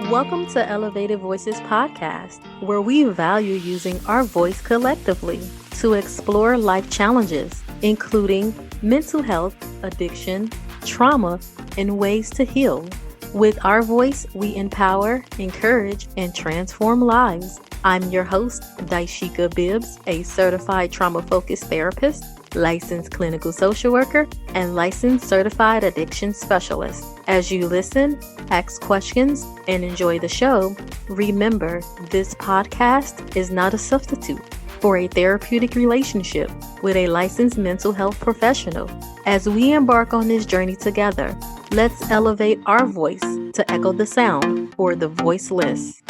Welcome to Elevated Voices Podcast, where we value using our voice collectively to explore life challenges, including mental health, addiction, trauma, and ways to heal. With our voice, we empower, encourage, and transform lives. I'm your host, Dysheka Bibbs, a certified trauma-focused therapist, licensed clinical social worker, and licensed certified addiction specialist. As you listen, ask questions, and enjoy the show, remember this podcast is not a substitute for a therapeutic relationship with a licensed mental health professional. As we embark on this journey together, let's elevate our voice to echo the sound for the voiceless.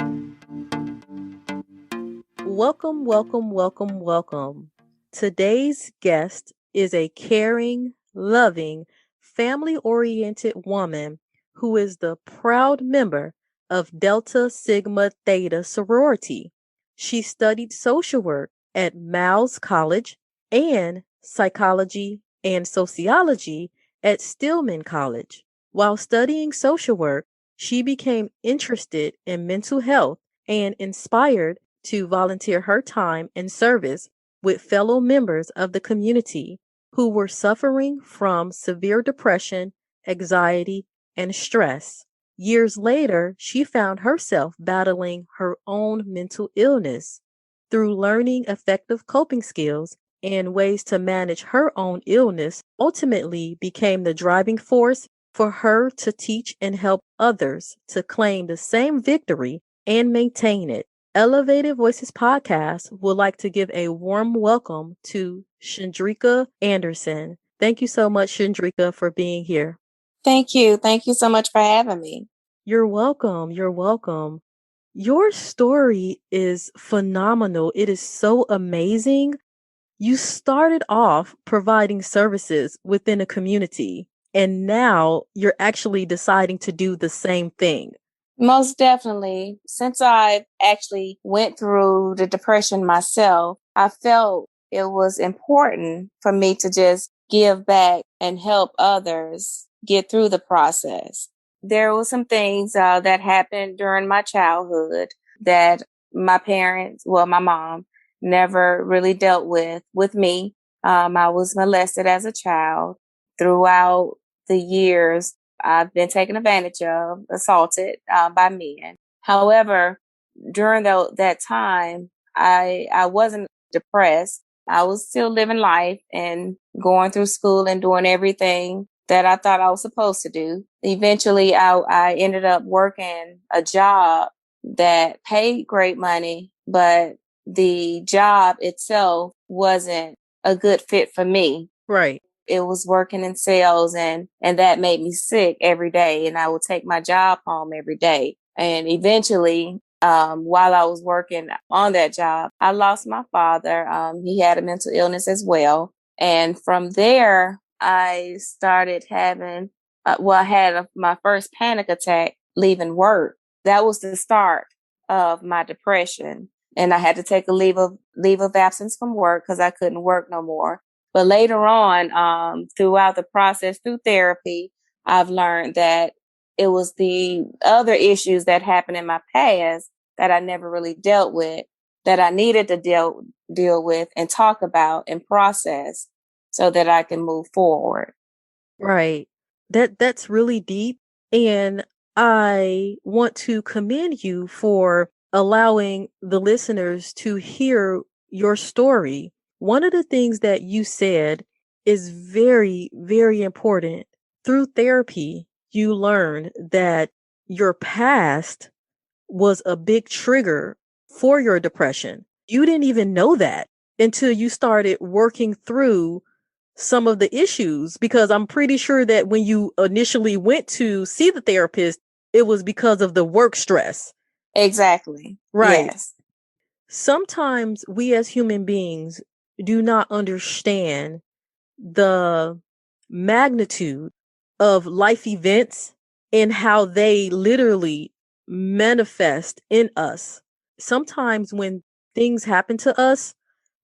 Welcome, welcome, welcome, welcome. Today's guest is a caring, loving, family-oriented woman who is the proud member of Delta Sigma Theta sorority. She studied social work at Miles College and psychology and sociology at Stillman College. While studying social work, she became interested in mental health and inspired to volunteer her time and service with fellow members of the community who were suffering from severe depression, anxiety, and stress. Years later, she found herself battling her own mental illness. Through learning effective coping skills and ways to manage her own illness, ultimately became the driving force for her to teach and help others to claim the same victory and maintain it. Elevated Voices Podcast would like to give a warm welcome to Shandrika Anderson. Thank you so much, Shandrika, for being here. Thank you. Thank you so much for having me. You're welcome. You're welcome. Your story is phenomenal. It is so amazing. You started off providing services within a community, and now you're actually deciding to do the same thing. Most definitely. Since I actually went through the depression myself, I felt it was important for me to just give back and help others get through the process. There were some things that happened during my childhood that my mom never really dealt with me. I was molested as a child. Throughout the years, I've been taken advantage of, assaulted by men. However, during that time, I wasn't depressed. I was still living life and going through school and doing everything that I thought I was supposed to do. Eventually, I ended up working a job that paid great money, but the job itself wasn't a good fit for me. Right. It was working in sales and that made me sick every day. And I would take my job home every day. And eventually, while I was working on that job, I lost my father. He had a mental illness as well. And from there, I started having, I had my first panic attack leaving work. That was the start of my depression. And I had to take a leave of absence from work because I couldn't work no more. But later on, throughout the process, through therapy, I've learned that it was the other issues that happened in my past that I never really dealt with, that I needed to deal with and talk about and process so that I can move forward. Right. That's really deep. And I want to commend you for allowing the listeners to hear your story. One of the things that you said is very, very important. Through therapy, you learn that your past was a big trigger for your depression. You didn't even know that until you started working through some of the issues, because I'm pretty sure that when you initially went to see the therapist, it was because of the work stress. Exactly. Right. Yes. Sometimes we as human beings do not understand the magnitude of life events and how they literally manifest in us. Sometimes when things happen to us,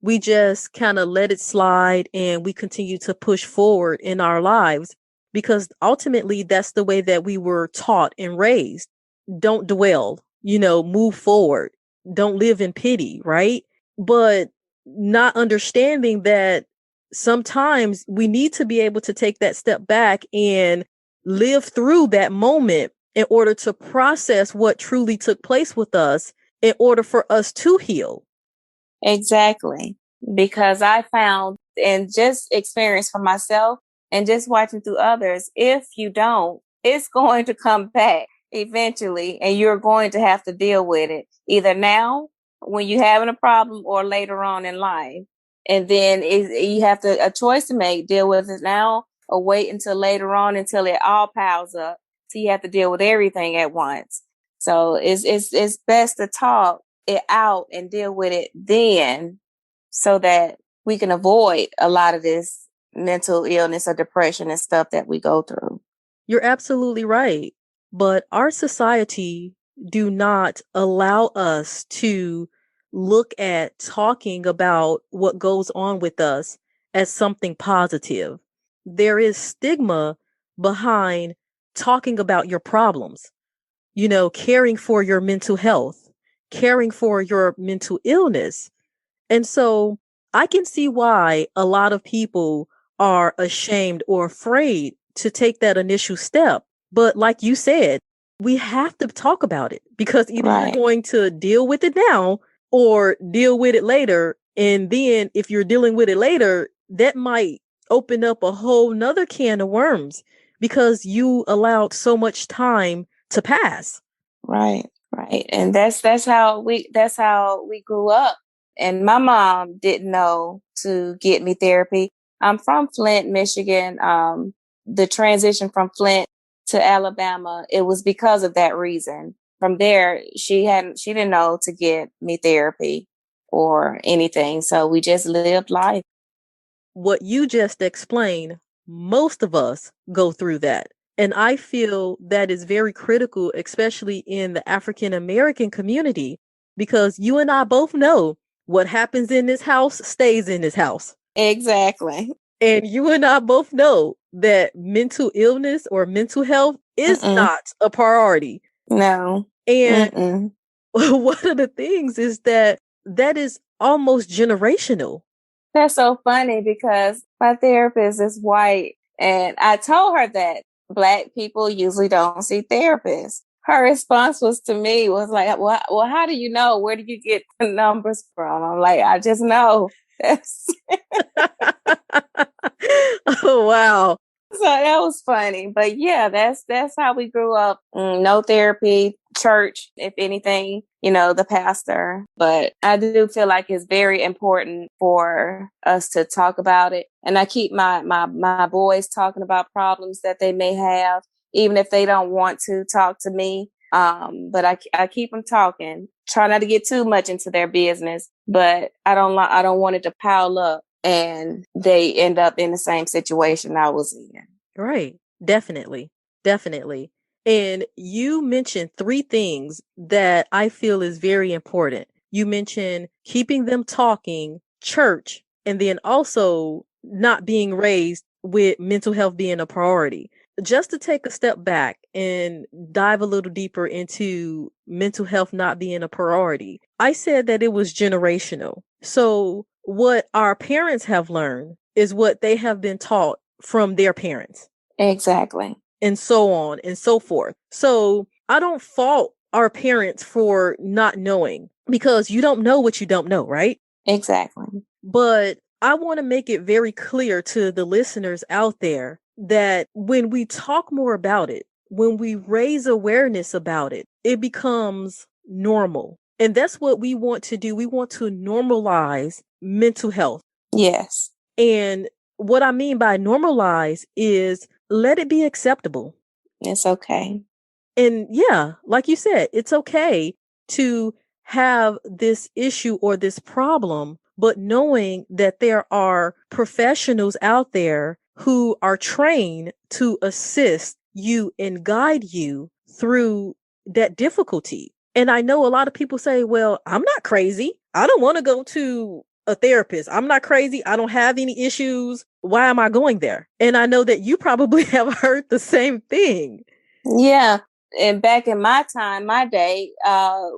we just kind of let it slide and we continue to push forward in our lives because ultimately that's the way that we were taught and raised. don't dwell, move forward, don't live in pity, right? But not understanding that sometimes we need to be able to take that step back and live through that moment in order to process what truly took place with us in order for us to heal. Exactly. Because I found and just experience for myself and just watching through others, if you don't, it's going to come back eventually and you're going to have to deal with it either now when you're having a problem or later on in life. And then you have a choice to make, deal with it now or wait until later on until it all piles up. So you have to deal with everything at once. So it's best to talk it out and deal with it then so that we can avoid a lot of this mental illness or depression and stuff that we go through. You're absolutely right. But our society do not allow us to look at talking about what goes on with us as something positive. There is stigma behind talking about your problems, caring for your mental health, caring for your mental illness. And so I can see why a lot of people are ashamed or afraid to take that initial step. But like you said, we have to talk about it because either you're going to deal with it now or deal with it later. And then if you're dealing with it later, that might open up a whole nother can of worms because you allowed so much time to pass. Right. And that's how we grew up. And my mom didn't know to get me therapy. I'm from Flint, Michigan. The transition from Flint to Alabama, it was because of that reason. From there, she didn't know to get me therapy or anything. So we just lived life. What you just explained, most of us go through that. And I feel that is very critical, especially in the African American community, because you and I both know what happens in this house stays in this house. Exactly. And you and I both know that mental illness or mental health is not a priority. No. And one of the things is that is almost generational. That's so funny because my therapist is white and I told her that Black people usually don't see therapists. Her response was to me was like, well, how do you know? Where do you get the numbers from? I'm like, I just know. Oh, wow. So that was funny. But yeah, that's how we grew up. No therapy, church, if anything, the pastor. But I do feel like it's very important for us to talk about it. And I keep my boys talking about problems that they may have, even if they don't want to talk to me. But I keep them talking. Try not to get too much into their business, but I don't want it to pile up and they end up in the same situation I was in. Right. Definitely. And you mentioned 3 things that I feel is very important. You mentioned keeping them talking, church, and then also not being raised with mental health being a priority. Just to take a step back and dive a little deeper into mental health not being a priority, I said that it was generational. So what our parents have learned is what they have been taught from their parents. Exactly. And so on and so forth. So I don't fault our parents for not knowing because you don't know what you don't know, right? Exactly. But I want to make it very clear to the listeners out there that when we talk more about it, when we raise awareness about it, it becomes normal. And that's what we want to do. We want to normalize mental health. Yes. And what I mean by normalize is let it be acceptable. It's okay. And yeah, like you said, it's okay to have this issue or this problem, but knowing that there are professionals out there who are trained to assist you and guide you through that difficulty. And I know a lot of people say, well, I'm not crazy. I don't want to go to a therapist. I'm not crazy. I don't have any issues. Why am I going there? And I know that you probably have heard the same thing. Yeah. and back in my time, my day,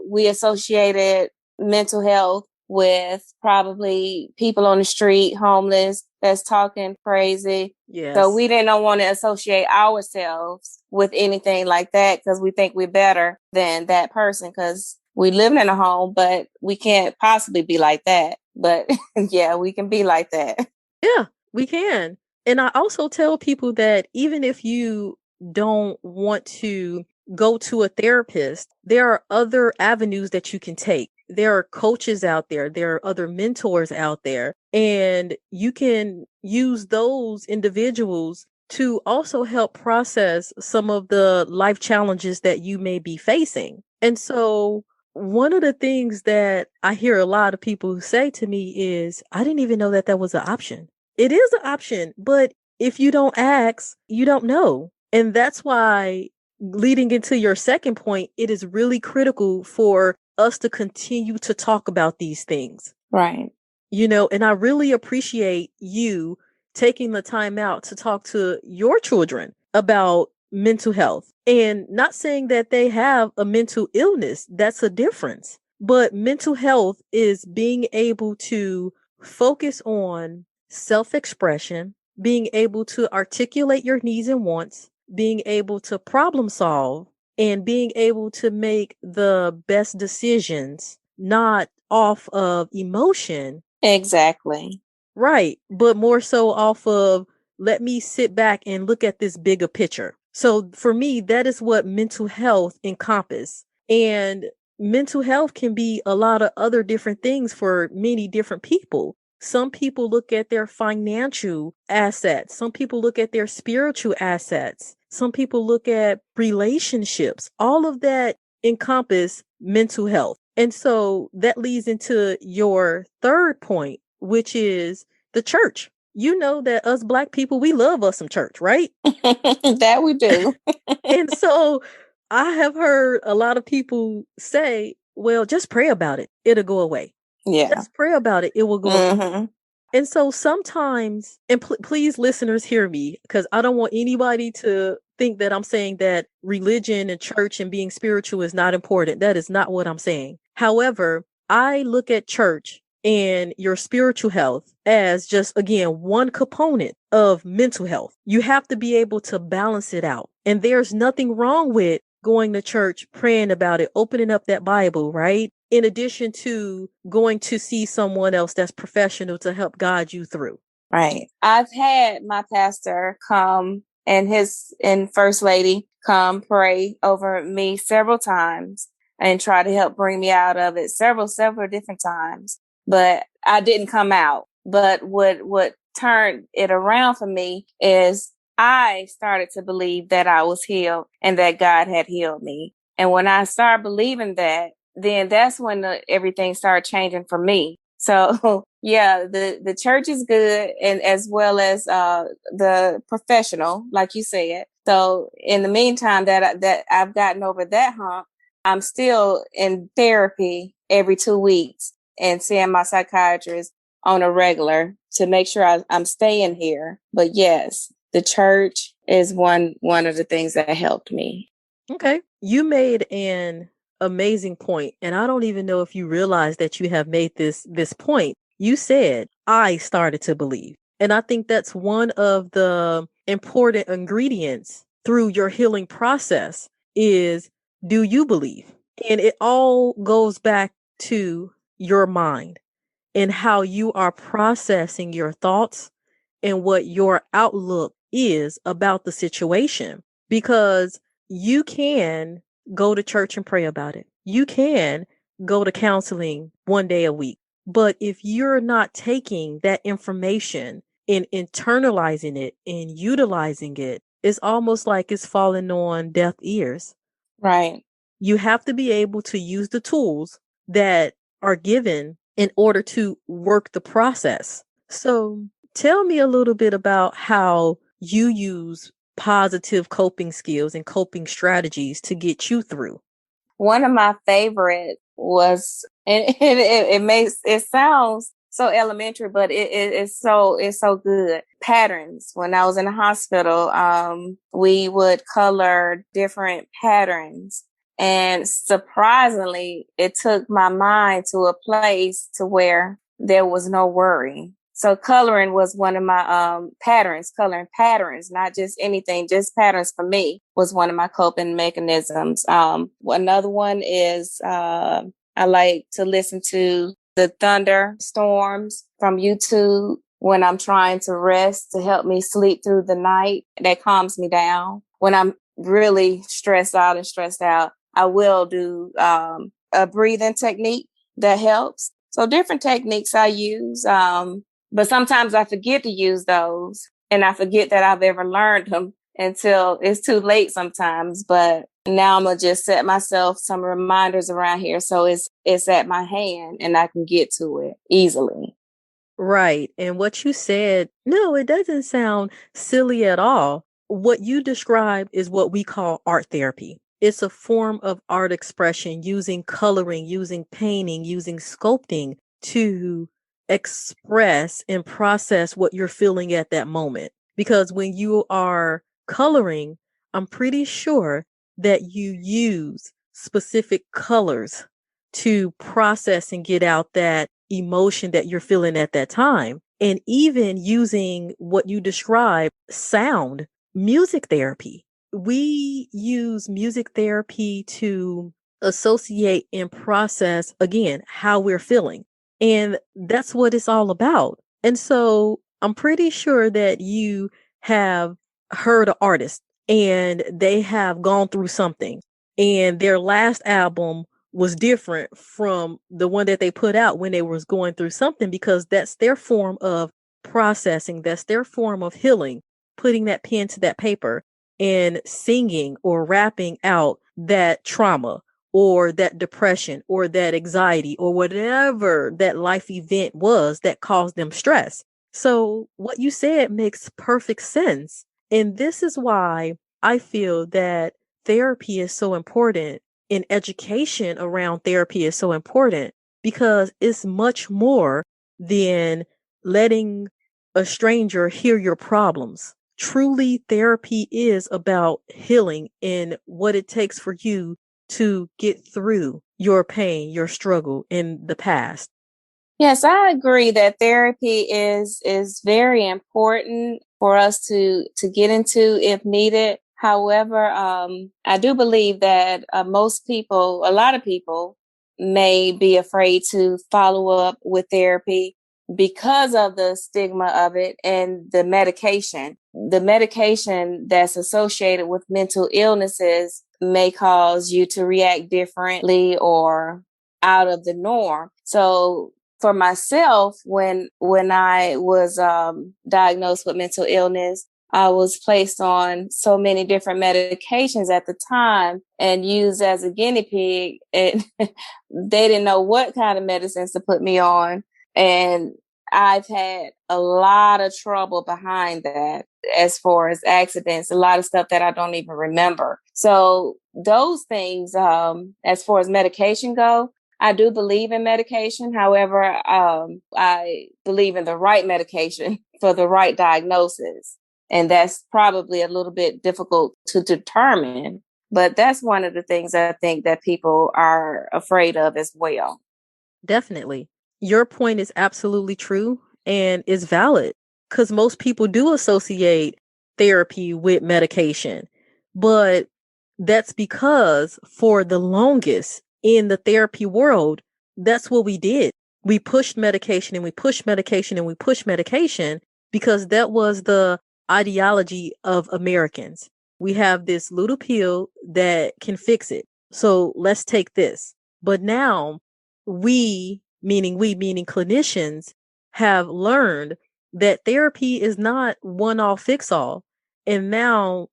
we associated mental health with probably people on the street, homeless, that's talking crazy. Yes. So we didn't want to associate ourselves with anything like that because we think we're better than that person because we live in a home, but we can't possibly be like that. But yeah, we can be like that. Yeah, we can. And I also tell people that even if you don't want to go to a therapist, there are other avenues that you can take. There are coaches out there, there are other mentors out there, and you can use those individuals to also help process some of the life challenges that you may be facing. And so, one of the things that I hear a lot of people say to me is, I didn't even know that that was an option. It is an option, but if you don't ask, you don't know. And that's why, leading into your second point, it is really critical for us to continue to talk about these things. Right. And I really appreciate you taking the time out to talk to your children about mental health, and not saying that they have a mental illness. That's a difference. But mental health is being able to focus on self-expression, being able to articulate your needs and wants, being able to problem solve, and being able to make the best decisions, not off of emotion. Exactly. Right. But more so off of, let me sit back and look at this bigger picture. So for me, that is what mental health encompass. And mental health can be a lot of other different things for many different people. Some people look at their financial assets. Some people look at their spiritual assets. Some people look at relationships. All of that encompass mental health. And so that leads into your third point, which is the church. You know that us Black people, we love us some church, right? That we do. And so I have heard a lot of people say, well, just pray about it. It'll go away. Yeah. Just pray about it. It will go away. And so sometimes, and please, listeners, hear me, because I don't want anybody to think that I'm saying that religion and church and being spiritual is not important. That is not what I'm saying. However, I look at church and your spiritual health as just, again, one component of mental health. You have to be able to balance it out. And there's nothing wrong with going to church, praying about it, opening up that Bible, right? In addition to going to see someone else that's professional to help guide you through. Right. I've had my pastor come and First Lady come pray over me several times and try to help bring me out of it several different times. But I didn't come out. But what turned it around for me is I started to believe that I was healed and that God had healed me. And when I started believing that, then that's when everything started changing for me. So yeah, the church is good, and as well as the professional, like you said. So in the meantime that I've gotten over that hump, I'm still in therapy every 2 weeks and seeing my psychiatrist on a regular to make sure I'm staying here. But yes, the church is one of the things that helped me. Okay. You made an amazing point, and I don't even know if you realize that you have made this point. You said, I started to believe. And I think that's one of the important ingredients through your healing process is, do you believe? And it all goes back to your mind and how you are processing your thoughts and what your outlook is about the situation. Because you can go to church and pray about it. You can go to counseling one day a week. But if you're not taking that information and internalizing it and utilizing it, it's almost like it's falling on deaf ears. Right. You have to be able to use the tools that are given in order to work the process. So tell me a little bit about how you use positive coping skills and coping strategies to get you through. One of my favorite was, and it sounds so elementary, but it's so good. Patterns. When I was in the hospital, we would color different patterns. And surprisingly, it took my mind to a place to where there was no worry. So coloring was one of my patterns, coloring patterns, not just anything, just patterns for me was one of my coping mechanisms. Another one is I like to listen to the thunderstorms from YouTube when I'm trying to rest to help me sleep through the night. That calms me down. When I'm really stressed out, I will do a breathing technique that helps. So different techniques I use. But sometimes I forget to use those and I forget that I've ever learned them until it's too late sometimes. But now I'm going to just set myself some reminders around here. So it's at my hand and I can get to it easily. Right. And what you said, no, it doesn't sound silly at all. What you described is what we call art therapy. It's a form of art expression using coloring, using painting, using sculpting to express and process what you're feeling at that moment. Because when you are coloring, I'm pretty sure that you use specific colors to process and get out that emotion that you're feeling at that time. And even using what you describe, sound, music therapy. We use music therapy to associate and process, again, how we're feeling. And that's what it's all about. And so I'm pretty sure that you have heard an artist and they have gone through something, and their last album was different from the one that they put out when they was going through something, because that's their form of processing. That's their form of healing, putting that pen to that paper and singing or rapping out that trauma or that depression or that anxiety or whatever that life event was that caused them stress. So what you said makes perfect sense. And this is why I feel that therapy is so important, and education around therapy is so important, because it's much more than letting a stranger hear your problems. Truly, therapy is about healing and what it takes for you to get through your pain, your struggle in the past. Yes, I agree that therapy is very important for us to get into if needed. However, I do believe that most people, a lot of people, may be afraid to follow up with therapy because of the stigma of it and the medication. The medication that's associated with mental illnesses may cause you to react differently or out of the norm. So for myself, when I was diagnosed with mental illness, I was placed on so many different medications at the time and used as a guinea pig. And they didn't know what kind of medicines to put me on. And I've had a lot of trouble behind that as far as accidents, a lot of stuff that I don't even remember. So those things, as far as medication go, I do believe in medication. However, I believe in the right medication for the right diagnosis. And that's probably a little bit difficult to determine. But that's one of the things I think that people are afraid of as well. Definitely. Your point is absolutely true and is valid, because most people do associate therapy with medication. But that's because for the longest in the therapy world, that's what we did. We pushed medication and we pushed medication and we pushed medication because that was the ideology of Americans. We have this little pill that can fix it. So let's take this. But now we meaning clinicians, have learned that therapy is not one all fix all. And now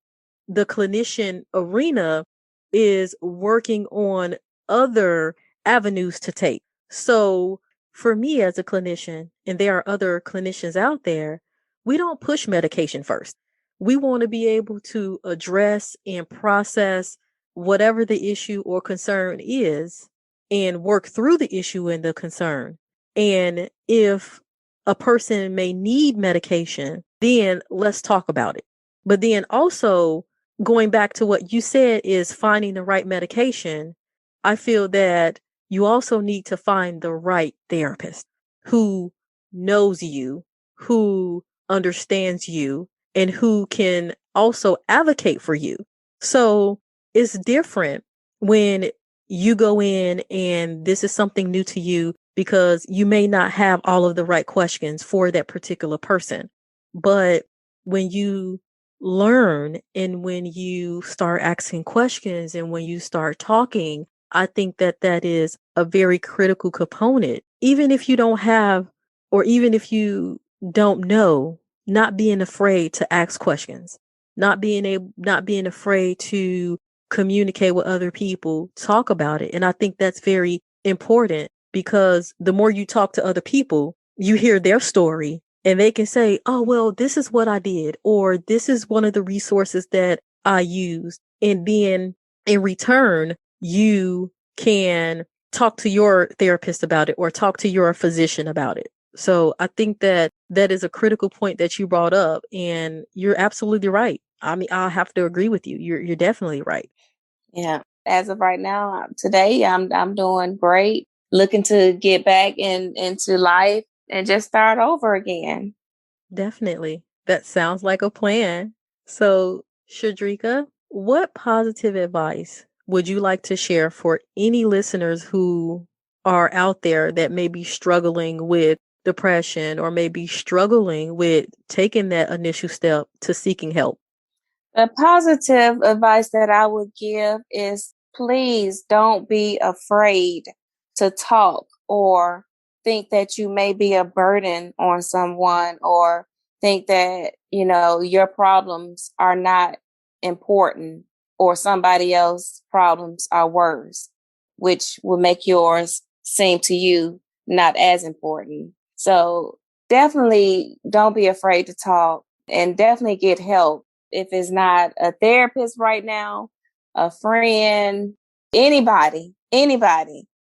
the clinician arena is working on other avenues to take. So for me as a clinician, and there are other clinicians out there, we don't push medication first. We want to be able to address and process whatever the issue or concern is and work through the issue and the concern. And if a person may need medication, then let's talk about it. But then also going back to what you said is finding the right medication. I feel that you also need to find the right therapist who knows you, who understands you, and who can also advocate for you. So it's different when you go in and this is something new to you because you may not have all of the right questions for that particular person. But when you learn and when you start asking questions and when you start talking, I think that that is a very critical component. Even if you don't have, or even if you don't know, not being afraid to ask questions, not being afraid to communicate with other people, talk about it. And I think that's very important because the more you talk to other people, you hear their story and they can say, oh, well, this is what I did, or this is one of the resources that I used. And then in return, you can talk to your therapist about it or talk to your physician about it. So I think that that is a critical point that you brought up, and you're absolutely right. I mean, I'll have to agree with you. You're definitely right. Yeah. As of right now, today I'm doing great. Looking to get back into life and just start over again. Definitely. That sounds like a plan. So, Shandrika, what positive advice would you like to share for any listeners who are out there that may be struggling with depression or may be struggling with taking that initial step to seeking help? The positive advice that I would give is please don't be afraid to talk or think that you may be a burden on someone or think that, your problems are not important or somebody else's problems are worse, which will make yours seem to you not as important. So definitely don't be afraid to talk and definitely get help. If it's not a therapist right now, a friend, anybody,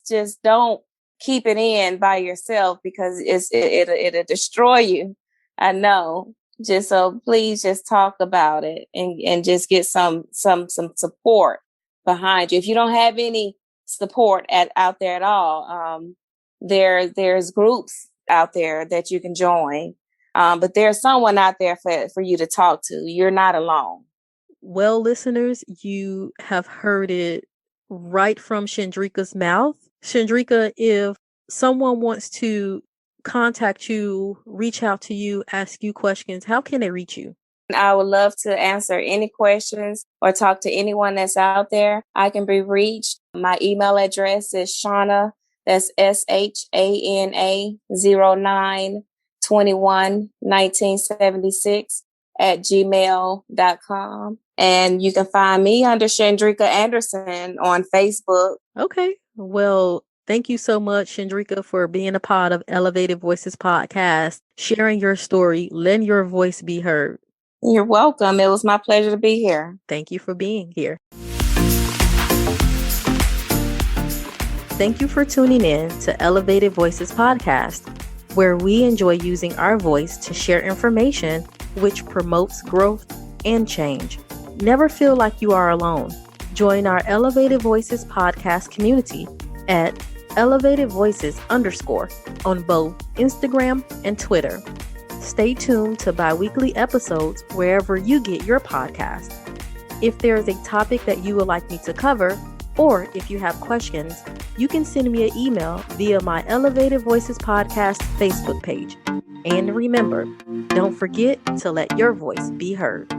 just don't keep it in by yourself because it'll destroy you. I know. Just so please just talk about it and just get some support behind you. If you don't have any support out there at all, there's groups out there that you can join. But there's someone out there for you to talk to. You're not alone. Well, listeners, you have heard it right from Shandrika's mouth. Shandrika, if someone wants to contact you, reach out to you, ask you questions, how can they reach you? I would love to answer any questions or talk to anyone that's out there. I can be reached. My email address is Shana, that's SHANA 09/21/1976 @gmail.com. And you can find me under Shandrika Anderson on Facebook. Okay. Well, thank you so much, Shandrika, for being a part of Elevated Voices podcast, sharing your story, letting your voice be heard. You're welcome. It was my pleasure to be here. Thank you for being here. Thank you for tuning in to Elevated Voices podcast, where we enjoy using our voice to share information which promotes growth and change. Never feel like you are alone. Join our Elevated Voices podcast community at elevatedvoices_ on both Instagram and Twitter. Stay tuned to bi-weekly episodes wherever you get your podcast. If there is a topic that you would like me to cover, or if you have questions, you can send me an email via my Elevated Voices podcast Facebook page. And remember, don't forget to let your voice be heard.